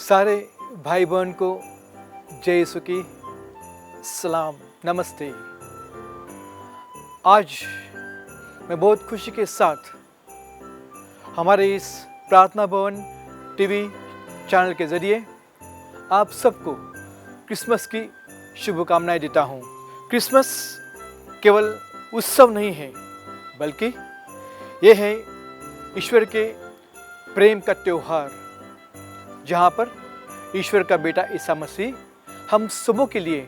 सारे भाई बहन को जय यीशु की सलाम, नमस्ते। आज मैं बहुत खुशी के साथ हमारे इस प्रार्थना भवन टीवी चैनल के ज़रिए आप सबको क्रिसमस की शुभकामनाएं देता हूं। क्रिसमस केवल उत्सव नहीं है, बल्कि यह है ईश्वर के प्रेम का त्योहार, जहाँ पर ईश्वर का बेटा ईसा मसीह हम सबों के लिए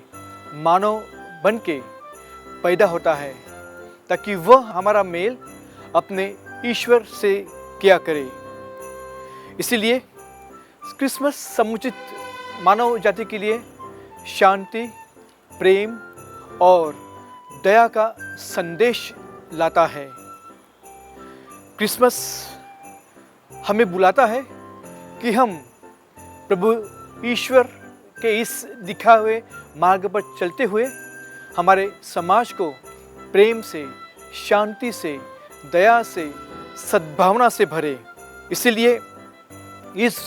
मानव बन के पैदा होता है, ताकि वह हमारा मेल अपने ईश्वर से किया करे। इसीलिए क्रिसमस समुचित मानव जाति के लिए शांति, प्रेम और दया का संदेश लाता है। क्रिसमस हमें बुलाता है कि हम प्रभु ईश्वर के इस दिखाए हुए मार्ग पर चलते हुए हमारे समाज को प्रेम से, शांति से, दया से, सद्भावना से भरे। इसीलिए इस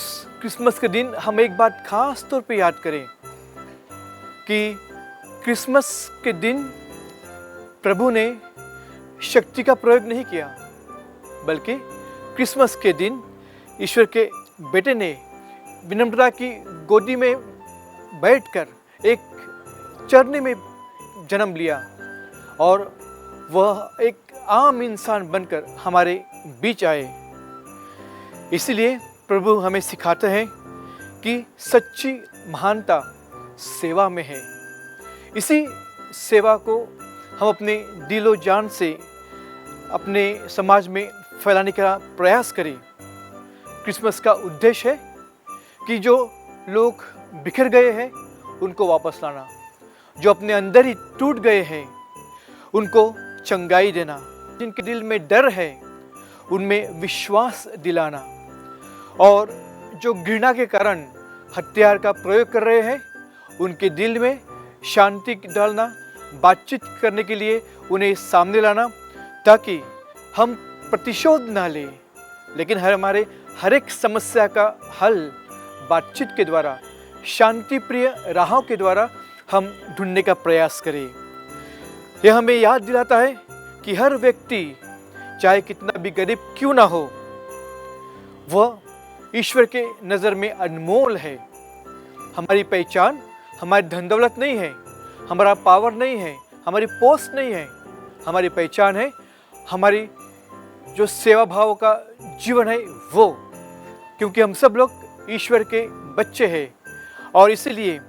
क्रिसमस के दिन हम एक बात खास तौर पे याद करें कि क्रिसमस के दिन प्रभु ने शक्ति का प्रयोग नहीं किया, बल्कि क्रिसमस के दिन ईश्वर के बेटे ने विनम्रता की गोदी में बैठकर एक चरनी में जन्म लिया और वह एक आम इंसान बनकर हमारे बीच आए। इसलिए प्रभु हमें सिखाते हैं कि सच्ची महानता सेवा में है। इसी सेवा को हम अपने दिलो जान से अपने समाज में फैलाने का प्रयास करें। क्रिसमस का उद्देश्य है कि जो लोग बिखर गए हैं उनको वापस लाना, जो अपने अंदर ही टूट गए हैं उनको चंगाई देना, जिनके दिल में डर है उनमें विश्वास दिलाना, और जो घृणा के कारण हथियार का प्रयोग कर रहे हैं उनके दिल में शांति डालना, बातचीत करने के लिए उन्हें सामने लाना, ताकि हम प्रतिशोध ना लें, लेकिन हमारे हर एक समस्या का हल बातचीत के द्वारा, शांति प्रिय राहों के द्वारा हम ढूंढने का प्रयास करें। यह हमें याद दिलाता है कि हर व्यक्ति चाहे कितना भी गरीब क्यों ना हो, वह ईश्वर के नज़र में अनमोल है। हमारी पहचान हमारी धन दौलत नहीं है, हमारा पावर नहीं है, हमारी पोस्ट नहीं है। हमारी पहचान है हमारी जो सेवा भाव का जीवन है वो, क्योंकि हम सब लोग ईश्वर के बच्चे हैं। और इसीलिए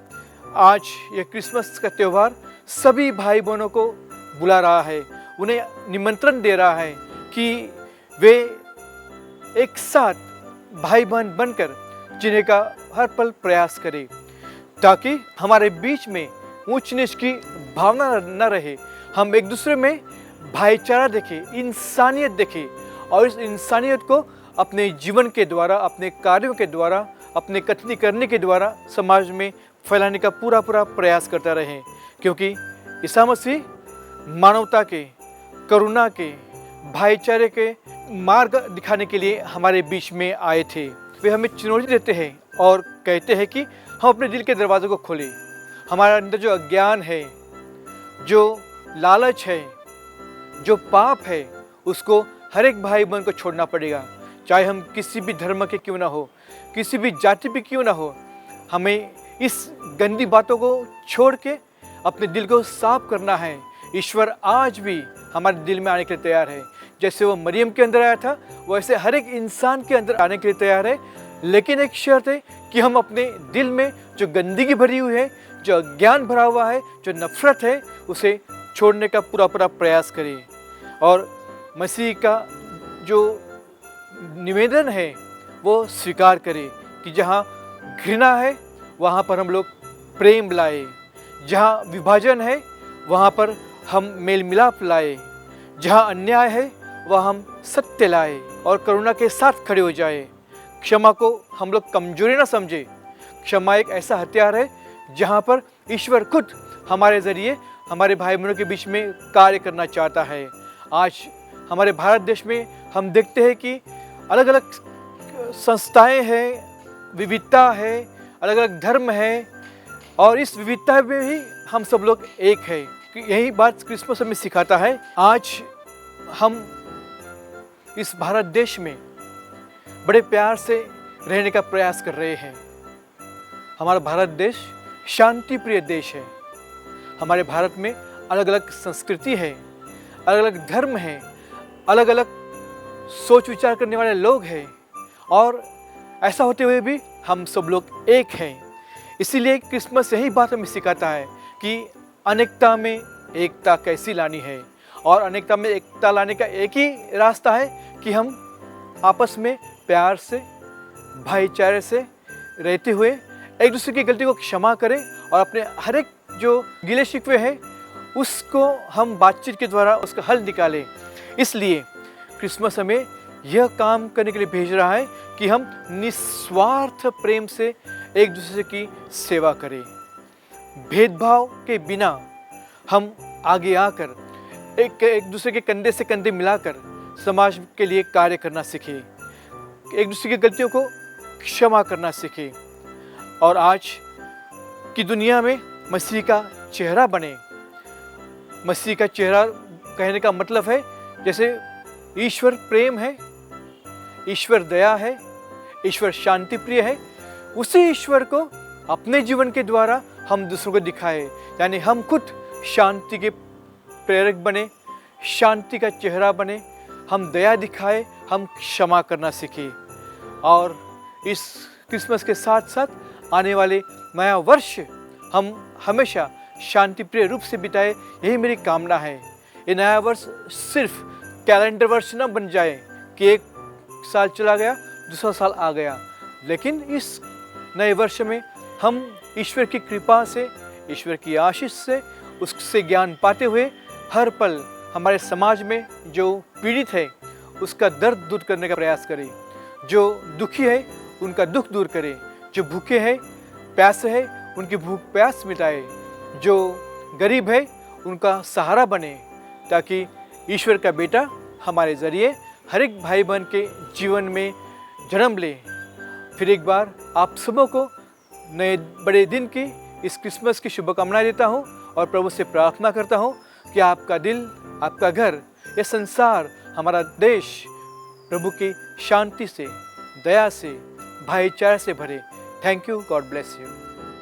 आज यह क्रिसमस का त्यौहार सभी भाई बहनों को बुला रहा है, उन्हें निमंत्रण दे रहा है कि वे एक साथ भाई बहन बनकर जीने का हर पल प्रयास करें, ताकि हमारे बीच में ऊंच नीच की भावना न रहे। हम एक दूसरे में भाईचारा देखें, इंसानियत देखें, और इस इंसानियत को अपने जीवन के द्वारा, अपने कार्यों के द्वारा, अपने कथनी करने के द्वारा समाज में फैलाने का पूरा प्रयास करता रहें। क्योंकि ईसा मसीह मानवता के, करुणा के, भाईचारे के मार्ग दिखाने के लिए हमारे बीच में आए थे। वे हमें चुनौती देते हैं और कहते हैं कि हम अपने दिल के दरवाज़ों को खोलें। हमारे अंदर जो अज्ञान है, जो लालच है, जो पाप है, उसको हर एक भाई बहन को छोड़ना पड़ेगा, चाहे हम किसी भी धर्म के क्यों ना हो, किसी भी जाति पे क्यों ना हो। हमें इस गंदी बातों को छोड़ के अपने दिल को साफ करना है। ईश्वर आज भी हमारे दिल में आने के लिए तैयार है। जैसे वो मरियम के अंदर आया था, वैसे हर एक इंसान के अंदर आने के लिए तैयार है। लेकिन एक शर्त है कि हम अपने दिल में जो गंदगी भरी हुई है, जो अज्ञान भरा हुआ है, जो नफरत है, उसे छोड़ने का पूरा प्रयास करें। और मसीह का जो निवेदन है वो स्वीकार करें कि जहाँ घृणा है वहाँ पर हम लोग प्रेम लाए, जहाँ विभाजन है वहाँ पर हम मेल मिलाप लाए, जहाँ अन्याय है वहाँ हम सत्य लाए और करुणा के साथ खड़े हो जाए। क्षमा को हम लोग कमजोरी ना समझे। क्षमा एक ऐसा हथियार है जहाँ पर ईश्वर खुद हमारे ज़रिए हमारे भाई बहनों के बीच में कार्य करना चाहता है। आज हमारे भारत देश में हम देखते हैं कि अलग अलग संस्थाएं हैं, विविधता है, अलग अलग धर्म है, और इस विविधता में ही हम सब लोग एक है। यही बात क्रिसमस हमें सिखाता है। आज हम इस भारत देश में बड़े प्यार से रहने का प्रयास कर रहे हैं। हमारा भारत देश शांति प्रिय देश है। हमारे भारत में अलग अलग संस्कृति है, अलग अलग धर्म है, अलग अलग सोच विचार करने वाले लोग हैं, और ऐसा होते हुए भी हम सब लोग एक हैं। इसीलिए क्रिसमस यही बात हमें सिखाता है कि अनेकता में एकता कैसी लानी है, और अनेकता में एकता लाने का एक ही रास्ता है कि हम आपस में प्यार से, भाईचारे से रहते हुए एक दूसरे की गलती को क्षमा करें, और अपने हर एक जो गिले शिकवे हैं उसको हम बातचीत के द्वारा उसका हल निकालें। इसलिए क्रिसमस हमें यह काम करने के लिए भेज रहा है कि हम निस्वार्थ प्रेम से एक दूसरे की सेवा करें। भेदभाव के बिना हम आगे आकर एक दूसरे के कंधे से कंधे मिलाकर समाज के लिए कार्य करना सीखें, एक दूसरे की गलतियों को क्षमा करना सीखें, और आज की दुनिया में मसीह का चेहरा बने। मसीह का चेहरा कहने का मतलब है जैसे ईश्वर प्रेम है, ईश्वर दया है, ईश्वर शांति प्रिय है, उसी ईश्वर को अपने जीवन के द्वारा हम दूसरों को दिखाएं। यानी हम खुद शांति के प्रेरक बने, शांति का चेहरा बने, हम दया दिखाएं, हम क्षमा करना सीखें। और इस क्रिसमस के साथ साथ आने वाले नया वर्ष हम हमेशा शांति प्रिय रूप से बिताए, यही मेरी कामना है। ये नया वर्ष सिर्फ कैलेंडर वर्ष न बन जाए कि एक साल चला गया, दूसरा साल आ गया, लेकिन इस नए वर्ष में हम ईश्वर की कृपा से, ईश्वर की आशीष से, उससे ज्ञान पाते हुए हर पल हमारे समाज में जो पीड़ित है उसका दर्द दूर करने का प्रयास करें, जो दुखी है उनका दुख दूर करें, जो भूखे हैं प्यासे है उनकी भूख प्यास मिटाए, जो गरीब है उनका सहारा बने, ताकि ईश्वर का बेटा हमारे ज़रिए हर एक भाई बहन के जीवन में जन्म ले। फिर एक बार आप सबों को नए बड़े दिन की इस क्रिसमस की शुभकामनाएं देता हूँ, और प्रभु से प्रार्थना करता हूँ कि आपका दिल, आपका घर, यह संसार, हमारा देश प्रभु की शांति से, दया से, भाईचारे से भरे। Thank you. God bless you.